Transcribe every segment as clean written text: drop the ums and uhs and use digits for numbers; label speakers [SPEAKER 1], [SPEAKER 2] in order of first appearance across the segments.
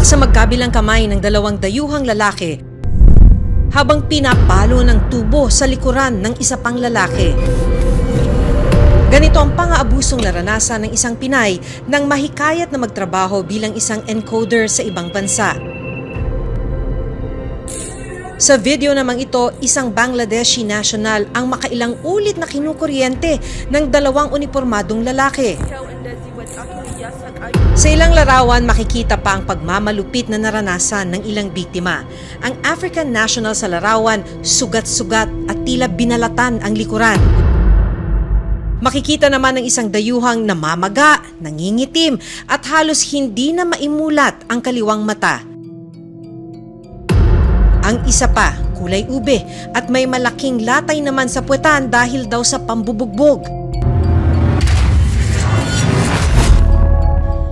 [SPEAKER 1] Hawak sa magkabilang kamay ng dalawang dayuhang lalaki habang pinapalo ng tubo sa likuran ng isa pang lalaki. Ganito ang pang-aabusong naranasan ng isang Pinay nang mahikayat na magtrabaho bilang isang encoder sa ibang bansa. Sa video namang ito, isang Bangladeshi national ang makailang ulit na kinukuryente ng dalawang unipormadong lalaki. Sa ilang larawan, makikita pa ang pagmamalupit na naranasan ng ilang biktima. Ang African national sa larawan, sugat-sugat at tila binalatan ang likuran. Makikita naman ng isang dayuhang namamaga, nangingitim at halos hindi na maimulat ang kaliwang mata. Ang isa pa, kulay ube at may malaking latay naman sa puwetan dahil daw sa pambubugbog.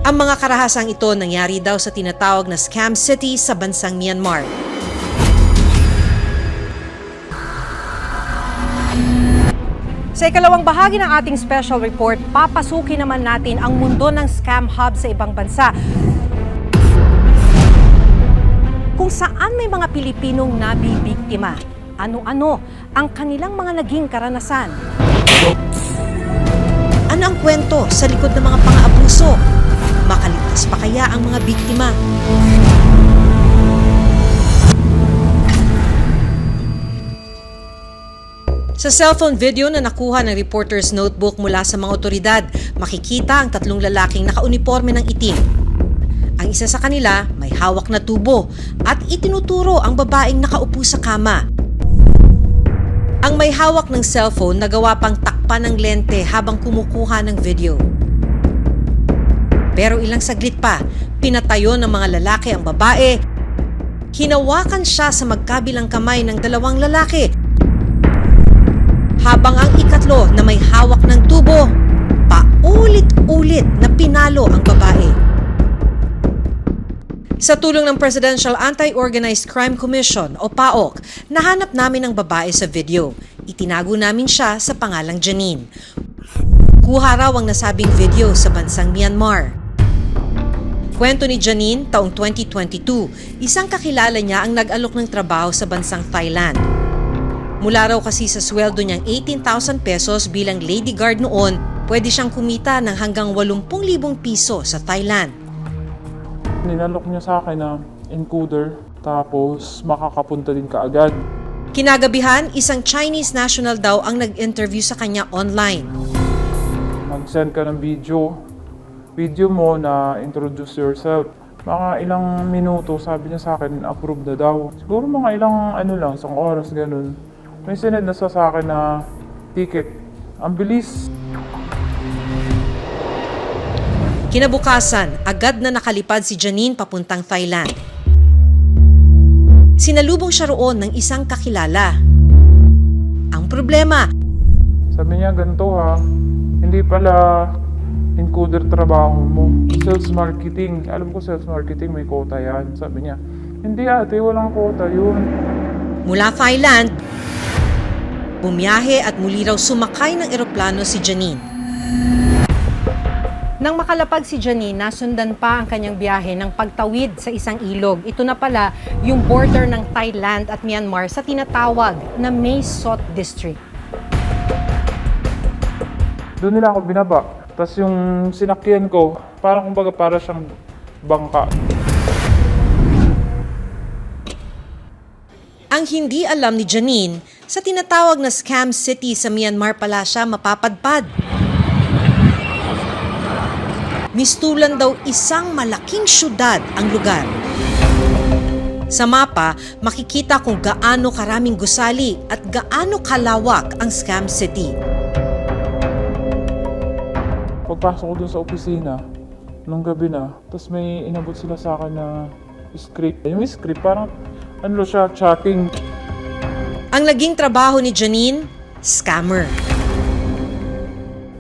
[SPEAKER 1] Ang mga karahasang ito nangyari daw sa tinatawag na Scam City sa bansang Myanmar. Sa ikalawang bahagi ng ating special report, papasukin naman natin ang mundo ng scam hub sa ibang bansa, kung saan may mga Pilipinong nabibiktima. Ano-ano ang kanilang mga naging karanasan? Ano ang kwento sa likod ng mga pang-aabuso? Makaligtas pa kaya ang mga biktima? Sa cellphone video na nakuha ng reporter's notebook mula sa mga otoridad, makikita ang tatlong lalaking nakauniporme ng itim. Ang isa sa kanila may hawak na tubo at itinuturo ang babaeng nakaupo sa kama. Ang may hawak ng cellphone nagawa pang takpan ng lente habang kumukuha ng video. Pero ilang saglit pa, pinatayo ng mga lalaki ang babae. Hinawakan siya sa magkabilang kamay ng dalawang lalaki. Habang ang ikatlo na may hawak ng tubo, paulit-ulit na pinalo ang babae. Sa tulong ng Presidential Anti-Organized Crime Commission o PAOC, nahanap namin ang babae sa video. Itinago namin siya sa pangalang Janine. Kuha raw ang nasabing video sa bansang Myanmar. Kwento ni Janine, taong 2022, isang kakilala niya ang nag-alok ng trabaho sa bansang Thailand. Mula raw kasi sa sweldo niyang 18,000 pesos bilang lady guard noon, pwede siyang kumita ng hanggang 80,000 piso sa Thailand.
[SPEAKER 2] Ninalok niya sa akin na encoder, tapos makakapunta din kaagad.
[SPEAKER 1] Kinagabihan, isang Chinese national daw ang nag-interview sa kanya online.
[SPEAKER 2] Mag-send ka ng video mo na introduce yourself. Mga ilang minuto, sabi niya sa akin, approve na daw. Siguro mga ilang isang oras ganun. May sinend na sa akin na ticket. Ang bilis.
[SPEAKER 1] Kinabukasan, agad na nakalipad si Janine papuntang Thailand. Sinalubong siya roon ng isang kakilala. Ang problema,
[SPEAKER 2] Sabi niya, ganito ha, hindi pala encoder trabaho mo. Sales marketing. Alam ko sales marketing, may quota yan. Sabi niya, hindi ate, walang quota yun.
[SPEAKER 1] mula Thailand, bumiyahe at muli raw sumakay ng eroplano si Janine. Nang makalapag si Janine, nasundan pa ang kanyang biyahe ng pagtawid sa isang ilog. Ito na pala yung border ng Thailand at Myanmar sa tinatawag na Mae Sot District.
[SPEAKER 2] Doon nila ako binaba. Tapos yung sinakyan ko, parang kumbaga para siyang bangka.
[SPEAKER 1] Ang hindi alam ni Janine, sa tinatawag na Scam City sa Myanmar pala siya mapapadpad. Mistulan daw isang malaking syudad ang lugar. Sa mapa, makikita kung gaano karaming gusali at gaano kalawak ang Scam City.
[SPEAKER 2] Pagpasok ko dun sa opisina, nung gabi na, tapos may inabot sila sa akin na script. Yung script, parang siya, chatting.
[SPEAKER 1] Ang naging trabaho ni Janine, scammer.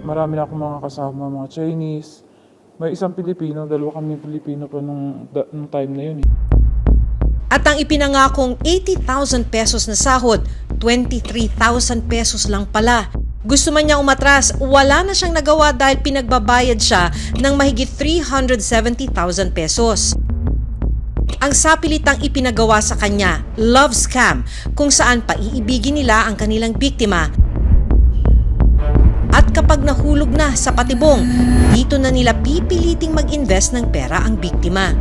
[SPEAKER 2] Marami na akong mga kasama, mga Chinese. May isang Pilipino, dalawa kami Pilipino pa nung time na yun.
[SPEAKER 1] At ang ipinangakong 80,000 pesos na sahod, 23,000 pesos lang pala. Gusto man niya umatras, wala na siyang nagawa dahil pinagbabayad siya ng mahigit 370,000 pesos. ang sapilitang ipinagawa sa kanya, love scam, kung saan paiibigin nila ang kanilang biktima. At kapag nahulog na sa patibong, dito na nila pipiliting mag-invest ng pera ang biktima.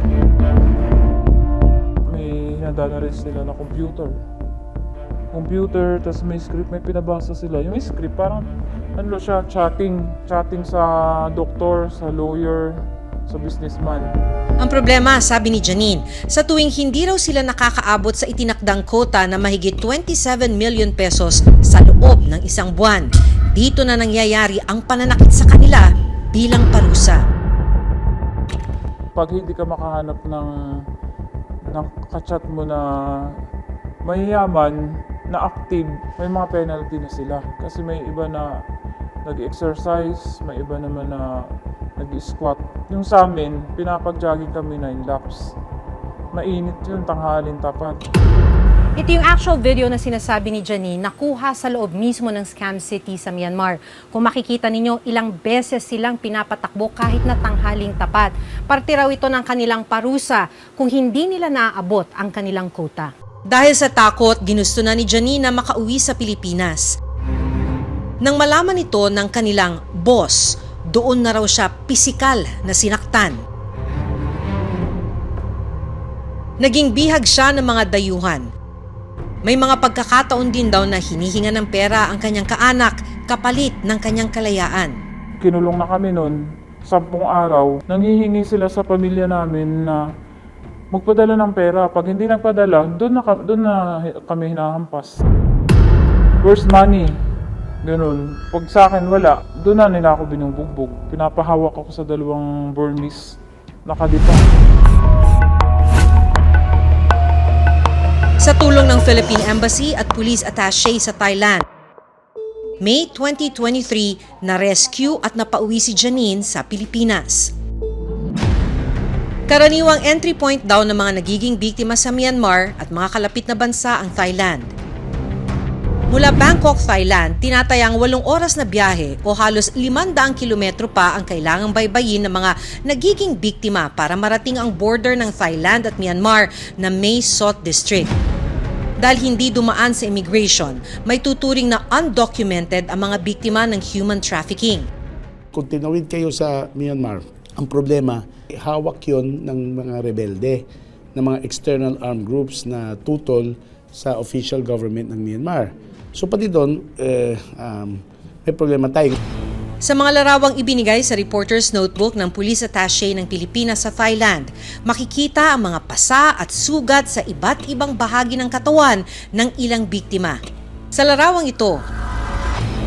[SPEAKER 2] May nadala rin sila na computer, tapos may script, may pinabasa sila. Yung script parang ano siya, chatting sa doktor, sa lawyer, sa businessman.
[SPEAKER 1] Ang problema, sabi ni Janine, sa tuwing hindi raw sila nakakaabot sa itinakdang quota na mahigit 27 million pesos sa loob ng isang buwan, dito na nangyayari ang pananakit sa kanila bilang parusa.
[SPEAKER 2] Pag hindi ka makahanap ng kachat mo na mayayaman, na active, may mga penalty na sila. Kasi may iba na nag-exercise, may iba naman na nag-squat. Yung sa amin, pinapag-jogging kami 9 laps. Mainit yun, tanghalin tapat.
[SPEAKER 3] Ito yung actual video na sinasabi ni Janine, nakuha sa loob mismo ng Scam City sa Myanmar. Kung makikita ninyo, ilang beses silang pinapatakbo kahit na tanghaling tapat. Parte raw ito ng kanilang parusa kung hindi nila naaabot ang kanilang quota.
[SPEAKER 1] Dahil sa takot, ginusto na ni Janine na makauwi sa Pilipinas. Nang malaman ito ng kanilang boss, doon na raw siya pisikal na sinaktan. Naging bihag siya ng mga dayuhan. May mga pagkakataon din daw na hinihinga ng pera ang kanyang kaanak kapalit ng kanyang kalayaan.
[SPEAKER 2] Kinulong na kami noon, 10 araw. Nanghihingi sila sa pamilya namin na magpadala ng pera. Pag hindi nagpadala, doon na kami hinahampas. Where's money? Ganun. Pag sa akin wala, doon na nila ako binubugbog. Pinapahawak ako sa 2 Burmese nakadipang.
[SPEAKER 1] Sa tulong ng Philippine Embassy at Police Attaché sa Thailand, May 2023, na-rescue at napauwi si Janine sa Pilipinas. Karaniwang entry point daw ng mga nagiging biktima sa Myanmar at mga kalapit na bansa ang Thailand. Mula Bangkok, Thailand, tinatayang 8 oras na biyahe o halos 500 kilometro pa ang kailangang baybayin ng mga nagiging biktima para marating ang border ng Thailand at Myanmar na Mae Sot District. Dahil hindi dumaan sa immigration, may tuturing na undocumented ang mga biktima ng human trafficking.
[SPEAKER 4] Kung tinawid kayo sa Myanmar, ang problema, hawak yon ng mga rebelde, ng mga external armed groups na tutol sa official government ng Myanmar. So pati doon, may problema tayo.
[SPEAKER 1] Sa mga larawang ibinigay sa reporter's notebook ng Police Attaché ng Pilipinas sa Thailand, makikita ang mga pasa at sugat sa iba't ibang bahagi ng katawan ng ilang biktima. Sa larawang ito,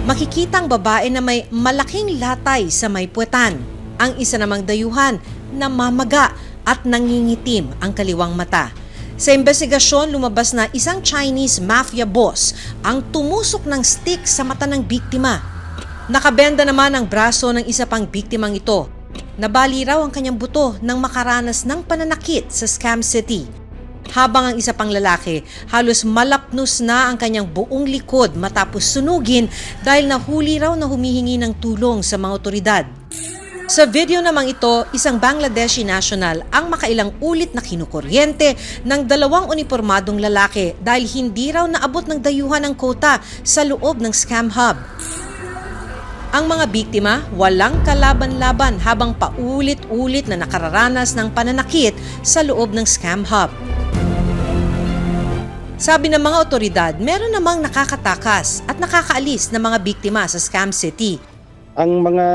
[SPEAKER 1] makikita ang babae na may malaking latay sa may puwetan. Ang isa namang dayuhan na mamaga at nangingitim ang kaliwang mata. Sa investigasyon, lumabas na isang Chinese mafia boss ang tumusok ng stick sa mata ng biktima. Nakabenda naman ang braso ng isa pang biktimang ito. Nabali raw ang kanyang buto nang makaranas ng pananakit sa Scam City. Habang ang isa pang lalaki, halos malapnos na ang kanyang buong likod matapos sunugin dahil nahuli raw na humihingi ng tulong sa mga otoridad. Sa video namang ito, isang Bangladeshi national ang makailang ulit na kinukuryente ng 2 unipormadong lalaki dahil hindi raw naabot ng dayuhan ng quota sa loob ng scam hub. Ang mga biktima walang kalaban-laban habang paulit-ulit na nakararanas ng pananakit sa loob ng scam hub. Sabi ng mga otoridad, meron namang nakakatakas at nakakaalis na mga biktima sa Scam City.
[SPEAKER 5] Ang mga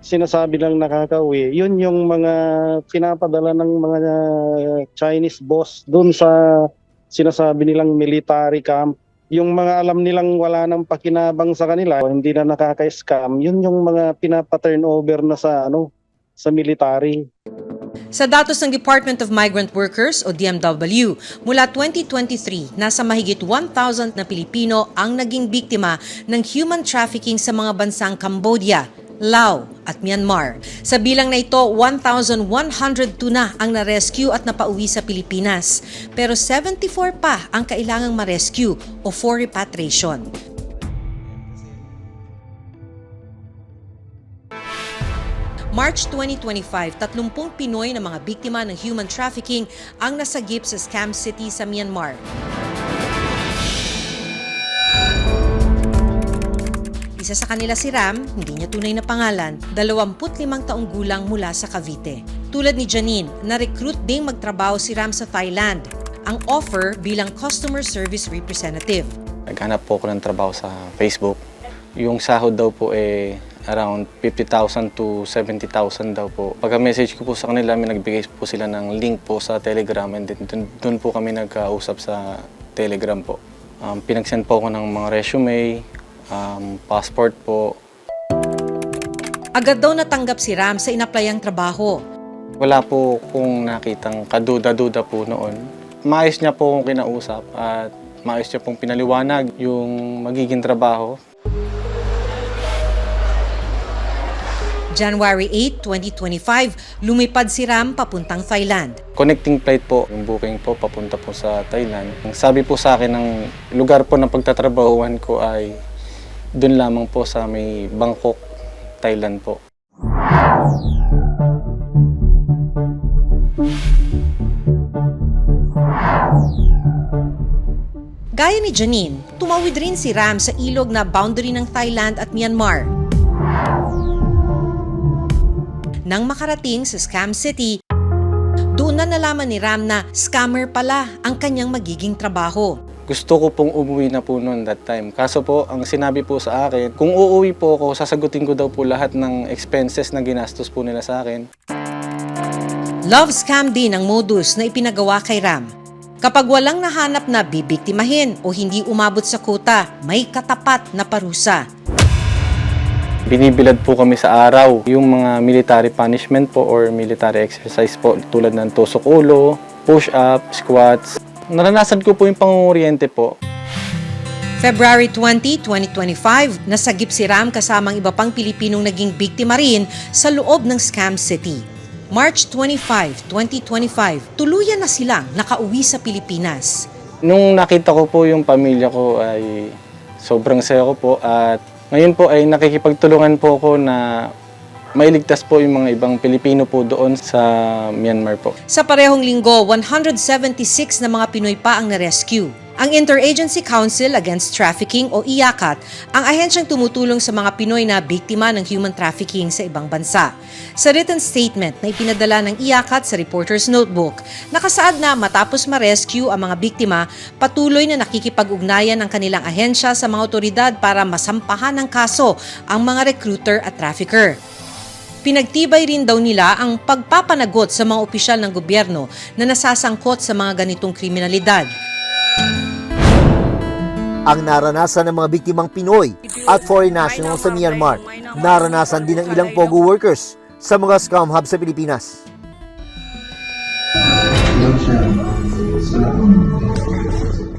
[SPEAKER 5] sinasabi lang nakakauwi, yun yung mga pinapadala ng mga Chinese boss doon sa sinasabi nilang military camp. Yung mga alam nilang wala nang pakinabang sa kanila, hindi na nakaka-scam, yun yung mga pinapa-turnover na sa military.
[SPEAKER 1] Sa datos ng Department of Migrant Workers o DMW, mula 2023, nasa mahigit 1,000 na Pilipino ang naging biktima ng human trafficking sa mga bansang Cambodia, Laos at Myanmar. Sa bilang na ito, 1,102 na ang na-rescue at napauwi sa Pilipinas. Pero 74 pa ang kailangang ma-rescue o for repatriation. March 2025, 30 Pinoy na mga biktima ng human trafficking ang nasagip sa Scam City sa Myanmar. Isa sa kanila si Ram, hindi niya tunay na pangalan, 25 taong gulang mula sa Cavite. Tulad ni Janine, na-recruit ding magtrabaho si Ram sa Thailand. Ang offer bilang customer service representative.
[SPEAKER 6] Naghanap po ako ng trabaho sa Facebook. Yung sahod daw po around 50,000 to 70,000 daw po. Pagka-message ko po sa kanila, may nagbigay po sila ng link po sa Telegram and then doon po kami nagkausap sa Telegram po. Pinag-send po ako ng mga resume, passport po.
[SPEAKER 1] Agad daw natanggap si Ram sa inaplayang trabaho.
[SPEAKER 6] Wala po kung nakitang kaduda-duda po noon. Maayos niya po akong kinausap at maayos niya pong pinaliwanag yung magiging trabaho.
[SPEAKER 1] January 8, 2025, lumipad si Ram papuntang Thailand.
[SPEAKER 6] Connecting flight po, yung booking po papunta po sa Thailand. Ang sabi po sa akin ng lugar po ng pagtatrabahuhan ko ay doon lamang po sa may Bangkok, Thailand po.
[SPEAKER 1] Gaya ni Janine, tumawid rin si Ram sa ilog na boundary ng Thailand at Myanmar. Nang makarating sa Scam City, doon na nalaman ni Ram na scammer pala ang kanyang magiging trabaho.
[SPEAKER 6] Gusto ko pong umuwi na po noon that time. Kaso po, ang sinabi po sa akin, kung uuwi po ako, sasagutin ko daw po lahat ng expenses na ginastos po nila sa akin.
[SPEAKER 1] Love scam din ang modus na ipinagawa kay Ram. Kapag walang nahanap na bibiktimahin o hindi umabot sa quota, may katapat na parusa.
[SPEAKER 6] Binibilad po kami sa araw. Yung mga military punishment po or military exercise po tulad ng tusok ulo, push-up, squats. Naranasan ko po yung pangunguriente po.
[SPEAKER 1] February 20, 2025, nasagip si Ram kasamang iba pang Pilipinong naging biktima rin sa loob ng Scam City. March 25, 2025, tuluyan na silang nakauwi sa Pilipinas.
[SPEAKER 6] Nung nakita ko po yung pamilya ko ay sobrang saya ko po at ngayon po ay nakikipagtulungan po ako na mailigtas po yung mga ibang Pilipino po doon sa Myanmar po.
[SPEAKER 1] Sa parehong linggo, 176 na mga Pinoy pa ang na-rescue. Ang Interagency Council Against Trafficking o IACAT ang ahensyang tumutulong sa mga Pinoy na biktima ng human trafficking sa ibang bansa. Sa written statement na ipinadala ng IACAT sa Reporter's Notebook, nakasaad na matapos ma-rescue ang mga biktima, patuloy na nakikipag-ugnayan ang kanilang ahensya sa mga otoridad para masampahan ng kaso ang mga recruiter at trafficker. Pinagtibay rin daw nila ang pagpapanagot sa mga opisyal ng gobyerno na nasasangkot sa mga ganitong kriminalidad.
[SPEAKER 7] Ang naranasan ng mga biktimang Pinoy at foreign nationals sa Myanmar, naranasan din ng ilang POGO workers sa mga scam hub sa Pilipinas.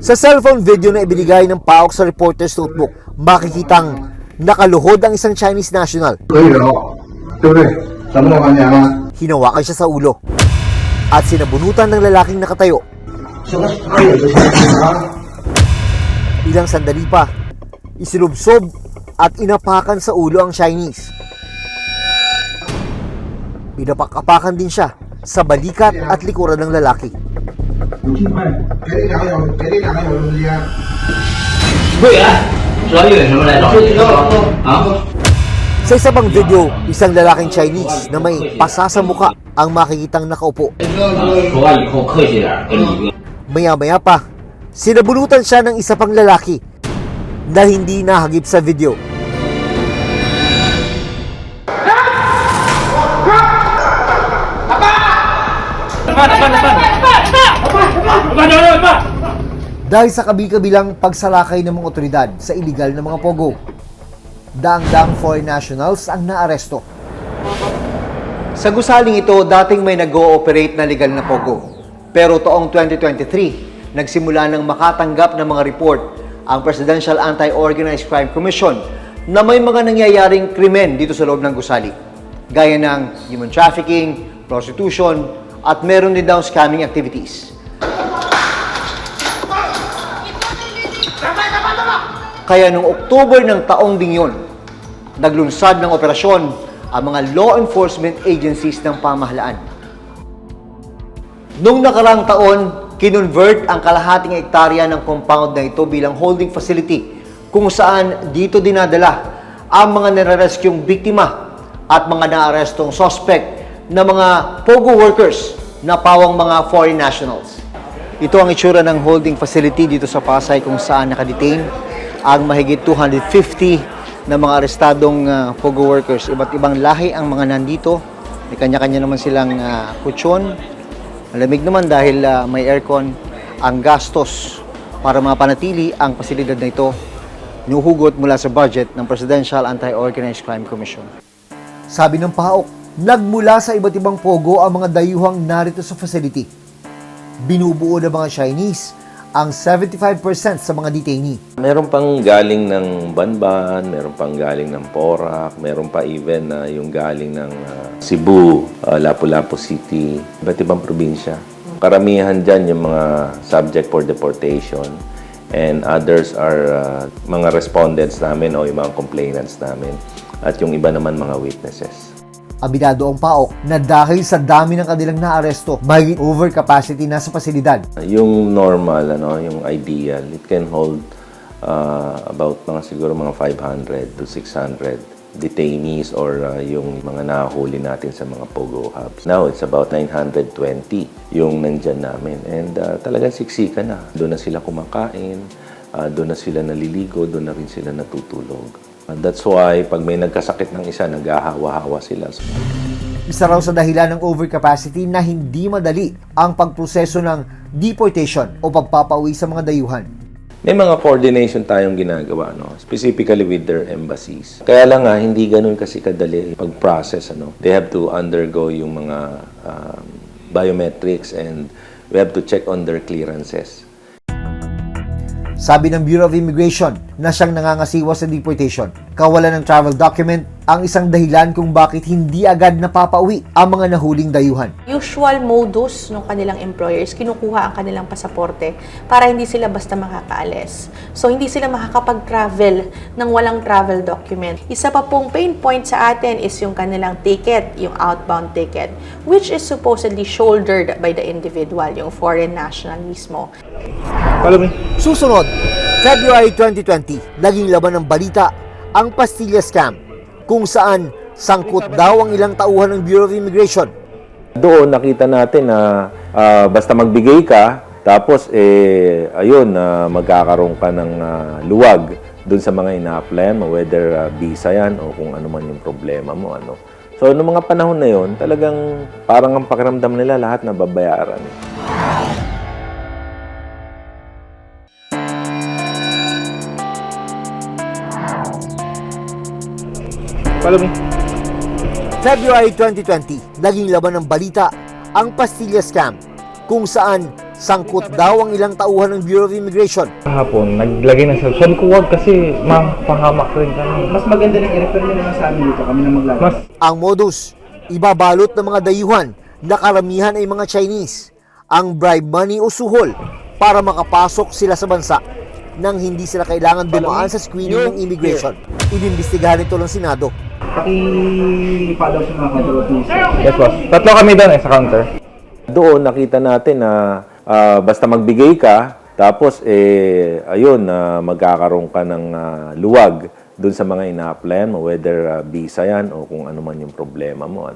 [SPEAKER 7] Sa cellphone video na ibinigay ng PAOK sa Reporter's Notebook, makikitang nakaluhod ang isang Chinese national. Hinawakan siya sa ulo at sinabunutan ng lalaking nakatayo. Ilang sandali pa, isilubsob at inapakan sa ulo ang Chinese. Pinapak-apakan din siya sa balikat at likuran ng lalaki. Sa isa pang video, isang lalaking Chinese na may pasa sa muka ang makikitang nakaupo. Maya-maya pa, sinabunutan siya ng isa pang lalaki na hindi nahagip sa video. Dahil sa kabi-kabilang pagsalakay ng mga otoridad sa iligal na mga pogo, daang-daang foreign nationals ang naaresto. Sa gusaling ito, dating may nag-ooperate na legal na pogo. Pero taong 2023, nagsimula ng makatanggap ng mga report ang Presidential Anti-Organized Crime Commission na may mga nangyayaring krimen dito sa loob ng gusali, gaya ng human trafficking, prostitution, at meron din daw scamming activities. Kaya noong October ng taong ding yun, naglunsad ng operasyon ang mga law enforcement agencies ng pamahalaan. Noong nakaraang taon, kinonvert ang kalahating hektarya ng compound na ito bilang holding facility kung saan dito dinadala ang mga nare-rescueng biktima at mga naarestong suspect na mga POGO workers na pawang mga foreign nationals. Ito ang itsura ng holding facility dito sa Pasay kung saan nakadetain ang mahigit 250 na mga arestadong POGO workers. Iba't ibang lahi ang mga nandito. May kanya-kanya naman silang kutsyon. Malamig naman dahil may aircon. Ang gastos para mapanatili ang pasilidad na ito nuhugot mula sa budget ng Presidential Anti-Organized Crime Commission. Sabi ng PAOK, nagmula sa iba't ibang POGO ang mga dayuhang narito sa facility. Binubuo ng mga Chinese ang 75% sa mga detainee.
[SPEAKER 8] Meron pang galing ng Banban, meron pang galing ng Porac, meron pa even yung galing ng Cebu, Lapu-Lapu City, iba't ibang probinsya. Karamihan dyan yung mga subject for deportation and others are mga respondents namin o yung mga complainants namin at yung iba naman mga witnesses.
[SPEAKER 7] Abinado ang PAOK na dahil sa dami ng kanilang naaresto, may overcapacity na sa pasilidad.
[SPEAKER 8] Yung normal, yung ideal, it can hold about siguro mga 500 to 600 detainees or yung mga nahuli natin sa mga POGO hubs. Now, it's about 920 yung nandyan namin. And talagang siksika na. Doon na sila kumakain, doon na sila naliligo, doon na rin sila natutulog. That's why, pag may nagkasakit ng isa, naghahawa-hawa sila.
[SPEAKER 7] Isa raw sa dahilan ng overcapacity na hindi madali ang pagproseso ng deportation o pagpapauwi sa mga dayuhan.
[SPEAKER 8] May mga coordination tayong ginagawa, specifically with their embassies. Kaya lang hindi ganun kasi kadali pag-process. They have to undergo yung mga biometrics and we have to check on their clearances.
[SPEAKER 7] Sabi ng Bureau of Immigration na siyang nangangasiwa sa deportation, kawalan ng travel document ang isang dahilan kung bakit hindi agad napapauwi ang mga nahuling dayuhan.
[SPEAKER 9] Usual modus ng kanilang employers, kinukuha ang kanilang pasaporte para hindi sila basta makakaalis. So, hindi sila makakapag-travel ng walang travel document. Isa pa pong pain point sa atin is yung kanilang ticket, yung outbound ticket, which is supposedly shouldered by the individual, yung foreign national mismo.
[SPEAKER 7] Susunod, February 2020, naging laban ng balita ang Pastilla Scam, kung saan sangkot daw ang ilang tauhan ng Bureau of Immigration.
[SPEAKER 8] Doon nakita natin na basta magbigay ka, tapos magkakaroon ka ng luwag doon sa mga ina-apply mo, whether visa yan o kung ano man yung problema mo. So, noong mga panahon na yon, talagang parang ang pakiramdam nila lahat na babayaran.
[SPEAKER 7] February 2020, naging laban ng balita ang Pastilla Scam, kung saan sangkot daw ang ilang tauhan ng Bureau of Immigration.
[SPEAKER 10] Kahapon, naglagay ng cellphone. Sabi ko, wag kasi mapahamak rin kami. Mas maganda ng i-refer nyo naman sa amin dito, kami na maglalagay.
[SPEAKER 7] Ang modus, ibabalot ng mga dayuhan na karamihan ay mga Chinese, ang bribe money o suhol para makapasok sila sa bansa nang hindi sila kailangan dumaan sa screening ng immigration. Inimbestigahan ito ng Senado.
[SPEAKER 10] Paki-follow sa mga counter. Yes, boss. Tatlo kami doon sa counter.
[SPEAKER 8] Doon nakita natin na basta magbigay ka, tapos magkakaroon ka ng luwag doon sa mga ina-apply mo, whether visa yan o kung ano man yung problema mo.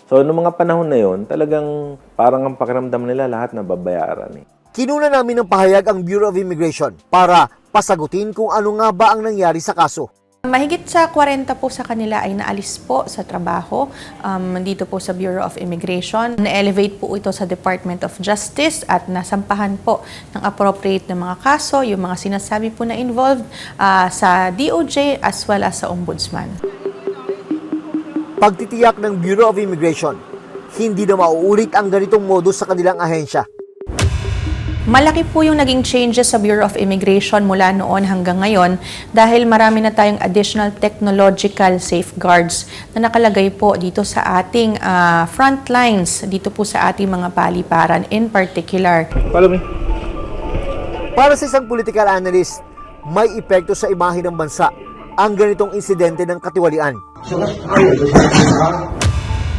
[SPEAKER 8] So, noong mga panahon na yon, talagang parang ang pakiramdam nila lahat na babayaran.
[SPEAKER 7] Kinuna namin ng pahayag ang Bureau of Immigration para pasagutin kung ano nga ba ang nangyari sa kaso.
[SPEAKER 9] Mahigit sa 40 po sa kanila ay naalis po sa trabaho dito po sa Bureau of Immigration. Na-elevate po ito sa Department of Justice at nasampahan po ng appropriate na mga kaso, yung mga sinasabi po na involved sa DOJ as well as sa Ombudsman.
[SPEAKER 7] Pagtitiyak ng Bureau of Immigration, hindi na mauulit ang ganitong modus sa kanilang ahensya.
[SPEAKER 9] Malaki po yung naging changes sa Bureau of Immigration mula noon hanggang ngayon dahil marami na tayong additional technological safeguards na nakalagay po dito sa ating front lines, dito po sa ating mga paliparan in particular.
[SPEAKER 10] Follow me.
[SPEAKER 7] Para sa isang political analyst, may epekto sa imahe ng bansa ang ganitong insidente ng katiwalian.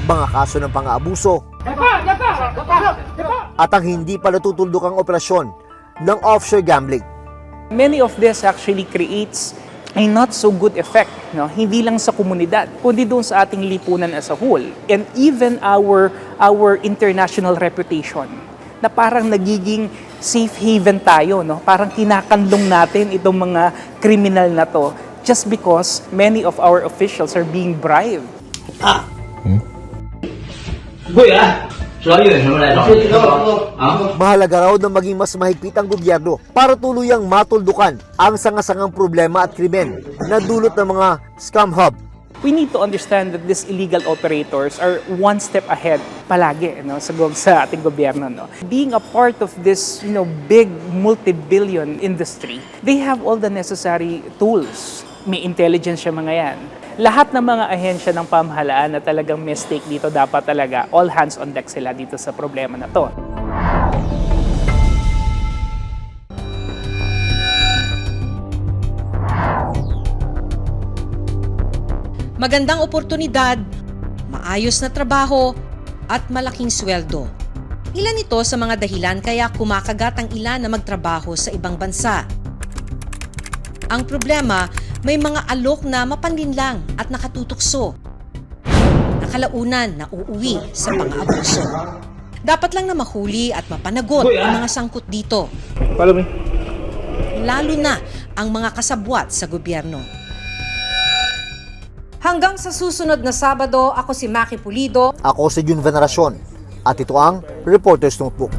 [SPEAKER 7] mga kaso ng pang-aabuso, at ang hindi pa natutuldok ang operasyon ng offshore gambling.
[SPEAKER 11] Many of this actually creates a not so good effect, no? Hindi lang sa komunidad, kundi doon sa ating lipunan as a whole. And even our international reputation, na parang nagiging safe haven tayo, no? Parang kinakanlong natin itong mga kriminal na to just because many of our officials are being bribed.
[SPEAKER 7] Mahalaga raw na maging mas mahigpit ang gobyerno para tuluyang matuldukan ang sangasangang problema at krimen na dulot ng mga scam hub.
[SPEAKER 11] We need to understand that these illegal operators are one step ahead palagi, no, sa ating gobyerno, no. Being a part of this, big multi-billion industry, they have all the necessary tools. May intelligence siya mga yan. Lahat ng mga ahensya ng pamahalaan na talagang may stake dito, dapat talaga all hands on deck sila dito sa problema na to.
[SPEAKER 1] Magandang oportunidad, maayos na trabaho, at malaking sweldo. Ilan ito sa mga dahilan kaya kumakagat ang ilan na magtrabaho sa ibang bansa. Ang problema, may mga alok na mapanlinlang at nakatutukso. Nakalaunan na uuwi sa pang-abuso. Dapat lang na mahuli at mapanagot ang mga sangkot dito.
[SPEAKER 10] Follow me.
[SPEAKER 1] Lalo na ang mga kasabwat sa gobyerno.
[SPEAKER 3] Hanggang sa susunod na Sabado, ako si Maki Pulido.
[SPEAKER 7] Ako si Jun Veneracion at ito ang Reporter's Notebook.